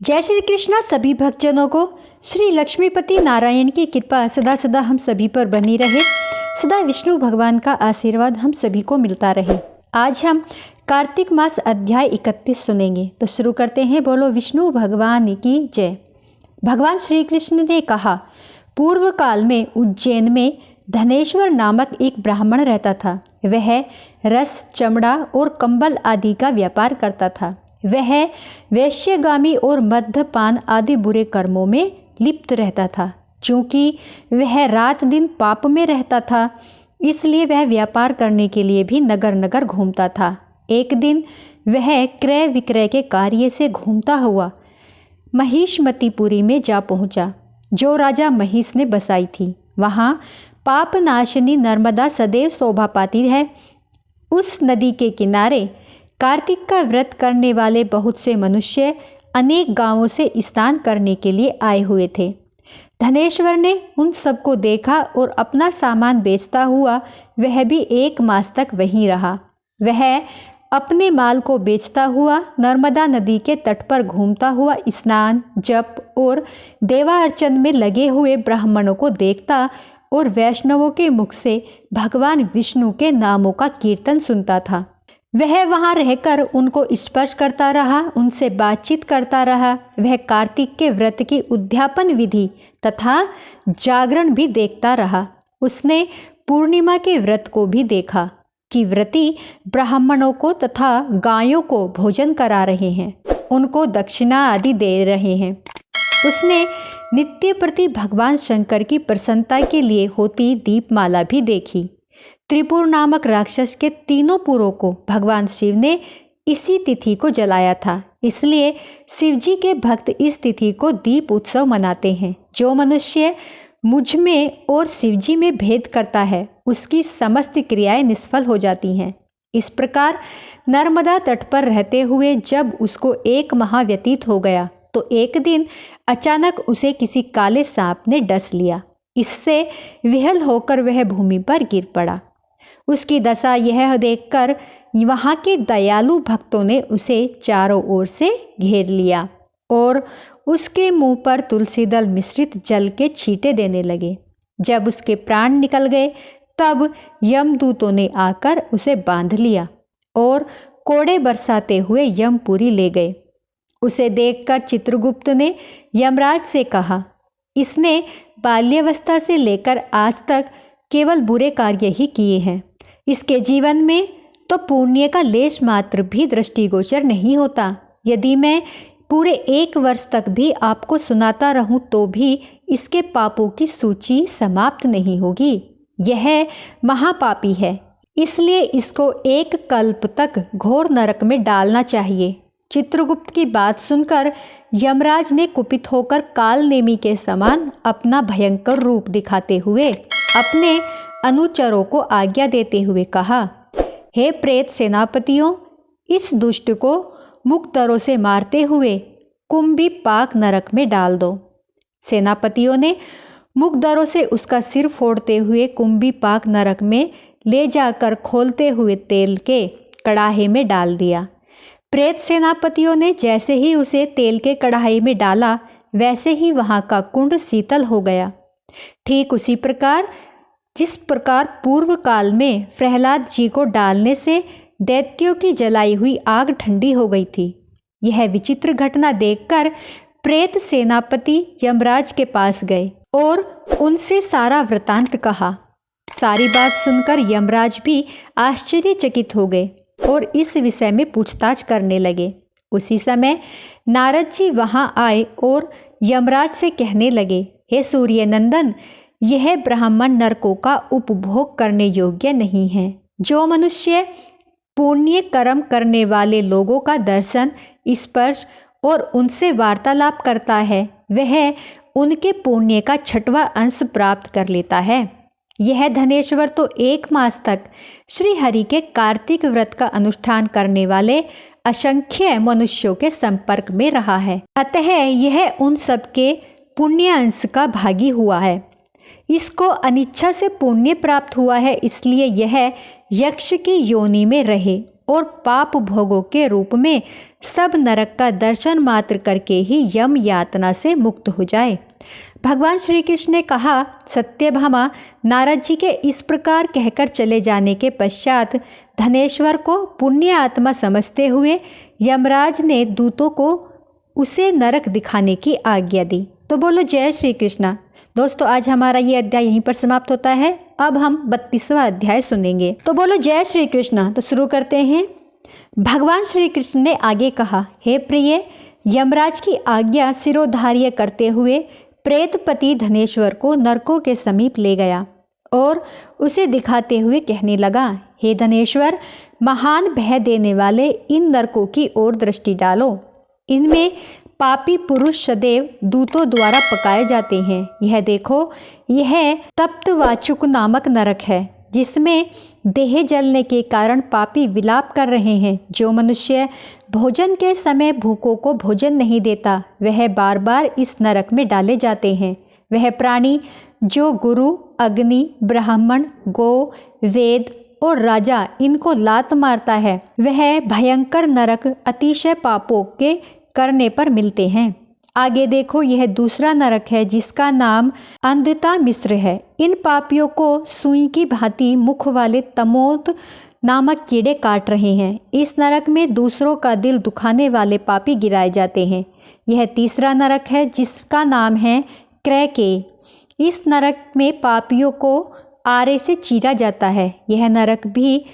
जय श्री कृष्णा सभी भक्तजनों को। श्री लक्ष्मीपति नारायण की कृपा सदा सदा हम सभी पर बनी रहे। सदा विष्णु भगवान का आशीर्वाद हम सभी को मिलता रहे। आज हम कार्तिक मास अध्याय 31 सुनेंगे, तो शुरू करते हैं। बोलो विष्णु भगवान की जय। भगवान श्री कृष्ण ने कहा, पूर्व काल में उज्जैन में धनेश्वर नामक एक ब्राह्मण रहता था। वह रस, चमड़ा और कंबल आदि का व्यापार करता था। वह वैश्यगामी और मद्यपान आदि बुरे कर्मों में लिप्त रहता था। चूंकि वह रात दिन पाप में रहता था, इसलिए वह व्यापार करने के लिए भी नगर नगर घूमता था। एक दिन वह क्रय विक्रय के कार्य से घूमता हुआ महिषमतीपुरी में जा पहुंचा, जो राजा महिष ने बसाई थी। वहां पापनाशिनी नर्मदा सदैव शोभा पाती है। उस नदी के किनारे कार्तिक का व्रत करने वाले बहुत से मनुष्य अनेक गांवों से स्नान करने के लिए आए हुए थे। धनेश्वर ने उन सबको देखा और अपना सामान बेचता हुआ वह भी 1 मास तक वहीं रहा। वह अपने माल को बेचता हुआ नर्मदा नदी के तट पर घूमता हुआ स्नान, जप और देवा अर्चन में लगे हुए ब्राह्मणों को देखता और वैष्णवों के मुख से भगवान विष्णु के नामों का कीर्तन सुनता था। वह वहां रहकर उनको स्पर्श करता रहा, उनसे बातचीत करता रहा। वह कार्तिक के व्रत की उद्यापन विधि तथा जागरण भी देखता रहा। उसने पूर्णिमा के व्रत को भी देखा कि व्रती ब्राह्मणों को तथा गायों को भोजन करा रहे हैं, उनको दक्षिणा आदि दे रहे हैं। उसने नित्य प्रति भगवान शंकर की प्रसन्नता के लिए होती दीपमाला भी देखी। त्रिपुर नामक राक्षस के 3 पुरों को भगवान शिव ने इसी तिथि को जलाया था, इसलिए शिवजी के भक्त इस तिथि को दीप उत्सव मनाते हैं। जो मनुष्य मुझ में और शिवजी में भेद करता है, उसकी समस्त क्रियाएं निष्फल हो जाती हैं। इस प्रकार नर्मदा तट पर रहते हुए जब उसको 1 माह व्यतीत हो गया, तो एक दिन अचानक उसे किसी काले सांप ने डस लिया। इससे विहल होकर वह भूमि पर गिर पड़ा। उसकी दशा यह देखकर वहां के दयालु भक्तों ने उसे चारों ओर से घेर लिया और उसके मुंह पर तुलसी दल मिश्रित जल के छींटे देने लगे। जब उसके प्राण निकल गए, तब यमदूतों ने आकर उसे बांध लिया और कोड़े बरसाते हुए यमपुरी ले गए। उसे देखकर चित्रगुप्त ने यमराज से कहा, इसने बाल्यावस्था से लेकर आज तक केवल बुरे कार्य ही किए हैं। इसके जीवन में तो पुण्य का लेश मात्र भी दृष्टिगोचर नहीं होता। यदि मैं पूरे 1 वर्ष तक भी आपको सुनाता रहूं तो भी इसके पापों की सूची समाप्त नहीं होगी। यह महापापी है, इसलिए इसको 1 कल्प तक घोर नरक में डालना चाहिए। चित्रगुप्त की बात सुनकर यमराज ने कुपित होकर कालनेमी के समान अपना भयंकर रूप दिखाते हुए अपने अनुचरों को आज्ञा देते हुए कहा, हे प्रेत सेनापतियों, इस दुष्ट को मुक्तरों से मारते हुए कुंभी पाक नरक में डाल दो। सेनापतियों ने मुक्तरों से उसका सिर फोड़ते हुए कुंभी पाक नरक में ले जाकर खोलते हुए तेल के कड़ाहे में डाल दिया। प्रेत सेनापतियों ने जैसे ही उसे तेल के कढ़ाई में डाला, वैसे ही वहां का कुंड शीतल हो गया। ठीक उसी प्रकार जिस प्रकार पूर्व काल में प्रहलाद जी को डालने से दैत्यों की जलाई हुई आग ठंडी हो गई थी। यह विचित्र घटना देखकर प्रेत सेनापति यमराज के पास गए और उनसे सारा वृतांत कहा। सारी बात सुनकर यमराज भी आश्चर्यचकित हो गए और इस विषय में पूछताछ करने लगे। उसी समय नारद जी वहां आए और यमराज से कहने लगे, हे सूर्य नंदन, यह ब्राह्मण नरकों का उपभोग करने योग्य नहीं है। जो मनुष्य पुण्य कर्म करने वाले लोगों का दर्शन, स्पर्श और उनसे वार्तालाप करता है, वह उनके पुण्य का 6वां अंश प्राप्त कर लेता है। यह धनेश्वर तो 1 मास तक श्री हरि के कार्तिक व्रत का अनुष्ठान करने वाले असंख्य मनुष्यों के संपर्क में रहा है, अतः यह उन सबके पुण्य अंश का भागी हुआ है। इसको अनिच्छा से पुण्य प्राप्त हुआ है, इसलिए यह यक्ष की योनि में रहे और पाप भोगों के रूप में सब नरक का दर्शन मात्र करके ही यम यातना से मुक्त हो जाए। भगवान श्री कृष्ण ने कहा, सत्यभामा नारद जी के इस प्रकार कहकर चले जाने के पश्चात धनेश्वर को पुण्य आत्मा समझते हुए यमराज ने दूतों को उसे नरक दिखाने की आज्ञा दी। तो बोलो जय श्री कृष्णा। दोस्तों आज हमारा ये अध्याय यहीं पर समाप्त होता है। अब हम 32वां अध्याय सुनेंगे। तो बोलो जय श्री कृष्णा। तो शुरू करते हैं। भगवान श्री कृष्ण ने आगे कहा, हे प्रिय, यमराज की आज्ञा सिरोधार्य करते हुए प्रेतपति धनेश्वर को नरकों के समीप ले गया और उसे दिखाते हुए कहने लगा, हे धनेश्वर, महान भय देने वाले इन नरकों की ओर दृष्टि डालो। इनमें पापी पुरुष सदैव दूतों द्वारा पकाए जाते हैं। यह देखो, यह तप्तवाचुक नामक नरक है, जिसमें देह जलने के कारण पापी विलाप कर रहे हैं। जो मनुष्य भोजन के समय भूखों को भोजन नहीं देता, वह बार बार इस नरक में डाले जाते हैं। वह प्राणी जो गुरु, अग्नि, ब्राह्मण, गौ, वेद और राजा इनको लात मारता है, वह भयंकर नरक अतिशय पापों के करने पर मिलते हैं। आगे देखो, यह दूसरा नरक है जिसका नाम अंधता मिश्र है। इन पापियों को सुई की भांति मुख वाले तमोत नामक कीड़े काट रहे हैं। इस नरक में दूसरों का दिल दुखाने वाले पापी गिराए जाते हैं। यह तीसरा नरक है जिसका नाम है क्रैके। इस नरक में पापियों को आरे से चीरा जाता है। यह नरक भी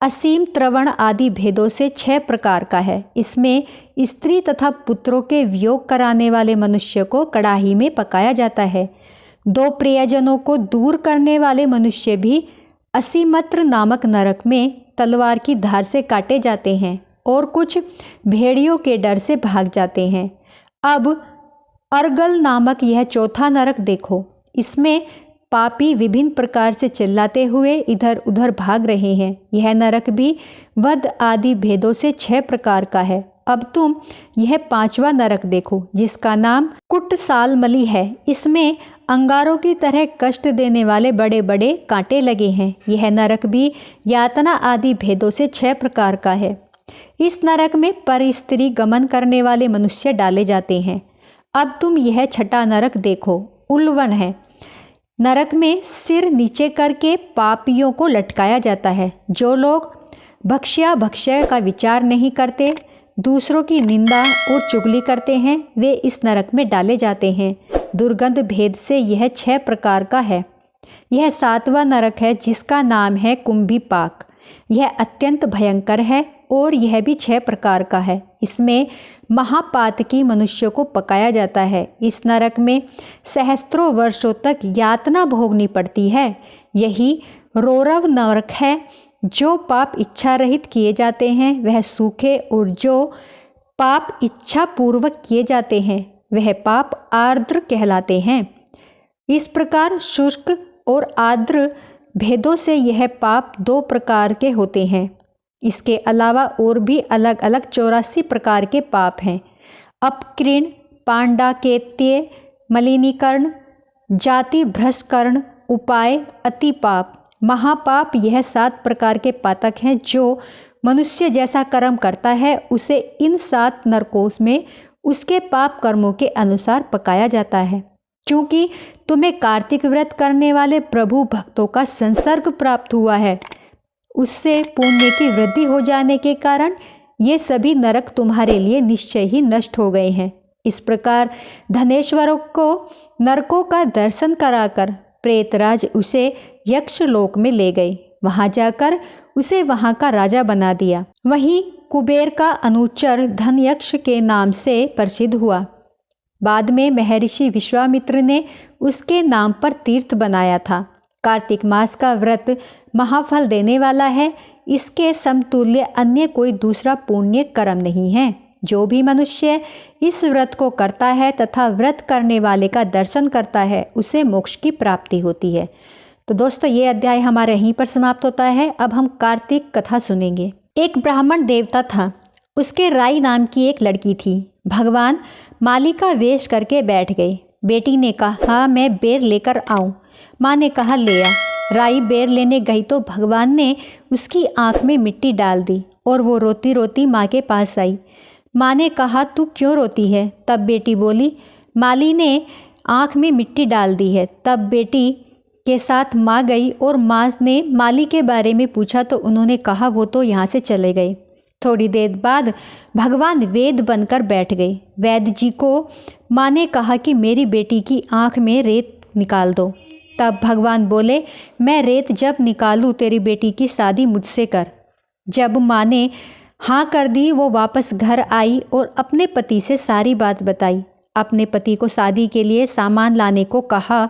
असीम त्रवण आदि भेदों से 6 प्रकार का है। इसमें स्त्री तथा पुत्रों के वियोग कराने वाले मनुष्य को कड़ाही में पकाया जाता है। 2 प्रियजनों को दूर करने वाले मनुष्य भी असीमत्र नामक नरक में तलवार की धार से काटे जाते हैं और कुछ भेड़ियों के डर से भाग जाते हैं। अब अर्गल नामक यह चौथा नरक देखो। इसमें पापी विभिन्न प्रकार से चिल्लाते हुए इधर उधर भाग रहे हैं। यह नरक भी वध आदि भेदों से 6 प्रकार का है। अब तुम यह 5वां नरक देखो, जिसका नाम कुटसालमली है। इसमें अंगारों की तरह कष्ट देने वाले बड़े बड़े कांटे लगे हैं। यह नरक भी यातना आदि भेदों से 6 प्रकार का है। इस नरक में पर स्त्री गमन करने वाले मनुष्य डाले जाते हैं। अब तुम यह 6वां नरक देखो, उल्वन है। नरक में सिर नीचे करके पापियों को लटकाया जाता है। जो लोग भक्ष्य का विचार नहीं करते, दूसरों की निंदा और चुगली करते हैं, वे इस नरक में डाले जाते हैं। दुर्गंध भेद से यह 6 प्रकार का है। यह 7वां नरक है जिसका नाम है कुंभीपाक। यह अत्यंत भयंकर है और यह भी 6 प्रकार का है। इसमें महापातकी मनुष्य को पकाया जाता है। इस नरक में सहस्त्रों वर्षों तक यातना भोगनी पड़ती है। यही रोरव नरक है। जो पाप इच्छा रहित किए जाते हैं वह सूखे, और जो पाप इच्छा पूर्वक किए जाते हैं वह पाप आर्द्र कहलाते हैं। इस प्रकार शुष्क और आर्द्र भेदों से यह पाप 2 प्रकार के होते हैं। इसके अलावा और भी अलग अलग 84 प्रकार के पाप हैं। अपकृण, पांडाकेत्य, मलिनीकरण, जाति भ्रष्टकरण, उपाय, अति पाप, महापाप, यह 7 प्रकार के पातक हैं। जो मनुष्य जैसा कर्म करता है उसे इन 7 नरकों में उसके पाप कर्मों के अनुसार पकाया जाता है। क्योंकि तुम्हें कार्तिक व्रत करने वाले प्रभु भक्तों का संसर्ग प्राप्त हुआ है, उससे पुण्य की वृद्धि हो जाने के कारण ये सभी नरक तुम्हारे लिए निश्चय ही नष्ट हो गए हैं। इस प्रकार धनेश्वरों को नरकों का दर्शन कराकर प्रेतराज उसे यक्ष लोक में ले गए। वहां जाकर उसे वहां का राजा बना दिया। वहीं कुबेर का अनुचर धनयक्ष के नाम से प्रसिद्ध हुआ। बाद में महर्षि विश्वामित्र ने उसके नाम पर तीर्थ बनाया था। कार्तिक मास का व्रत महाफल देने वाला है। इसके समतुल्य अन्य कोई दूसरा पुण्य कर्म नहीं है। जो भी मनुष्य इस व्रत को करता है तथा व्रत करने वाले का दर्शन करता है, उसे मोक्ष की प्राप्ति होती है। तो दोस्तों ये अध्याय हमारा यहीं पर समाप्त होता है। अब हम कार्तिक कथा सुनेंगे। एक ब्राह्मण देवता था। उसके राई नाम की एक लड़की थी। भगवान माली का वेश करके बैठ गए। बेटी ने कहा, मैं बेर लेकर आऊं। माँ ने कहा, ले आ। राई बेर लेने गई तो भगवान ने उसकी आंख में मिट्टी डाल दी और वो रोती रोती माँ के पास आई। माँ ने कहा, तू क्यों रोती है? तब बेटी बोली, माली ने आँख में मिट्टी डाल दी है। तब बेटी के साथ माँ गई और माँ ने माली के बारे में पूछा तो उन्होंने कहा वो तो यहाँ से चले गए। थोड़ी देर बाद भगवान वेद बनकर बैठ गए। वैद्य जी को माँ ने कहा कि मेरी बेटी की आँख में रेत निकाल दो। तब भगवान बोले, मैं रेत जब निकालूं तेरी बेटी की शादी मुझसे कर। जब माँ ने हाँ कर दी, वो वापस घर आई और अपने पति से सारी बात बताई। अपने पति को शादी के लिए सामान लाने को कहा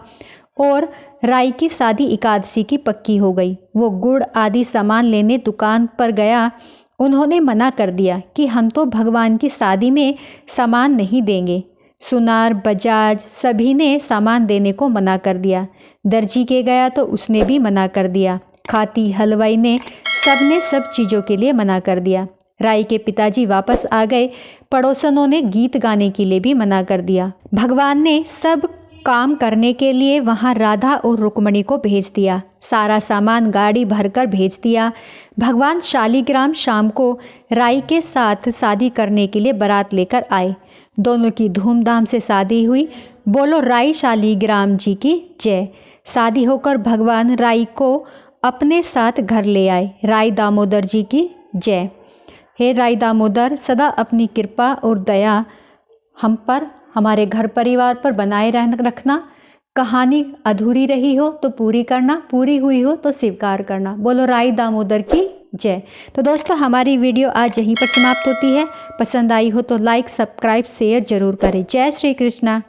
और राई की शादी एकादशी की पक्की हो गई। वो गुड़ आदि सामान लेने दुकान पर गया। उन्होंने मना कर दिया कि हम तो भगवान की शादी में सामान नहीं देंगे। सुनार, बजाज सभी ने सामान देने को मना कर दिया। दर्जी के गया तो उसने भी मना कर दिया। खाती हलवाई ने सबने सब चीज़ों के लिए मना कर दिया। राई के पिताजी वापस आ गए। पड़ोसनों ने गीत गाने के लिए भी मना कर दिया। भगवान ने सब काम करने के लिए वहां राधा और रुक्मणी को भेज दिया। सारा सामान गाड़ी भरकर भेज दिया। भगवान शालीग्राम शाम को राई के साथ शादी करने के लिए बारात लेकर आए। दोनों की धूमधाम से शादी हुई। बोलो राई शालीग्राम जी की जय। शादी होकर भगवान राई को अपने साथ घर ले आए। राई दामोदर जी की जय। हे राई दामोदर, सदा अपनी कृपा और दया हम पर, हमारे घर परिवार पर बनाए रखना। कहानी अधूरी रही हो तो पूरी करना, पूरी हुई हो तो स्वीकार करना। बोलो राई दामोदर की जय। तो दोस्तों, हमारी वीडियो आज यहीं पर समाप्त होती है। पसंद आई हो तो लाइक, सब्सक्राइब, शेयर जरूर करें। जय श्री कृष्णा।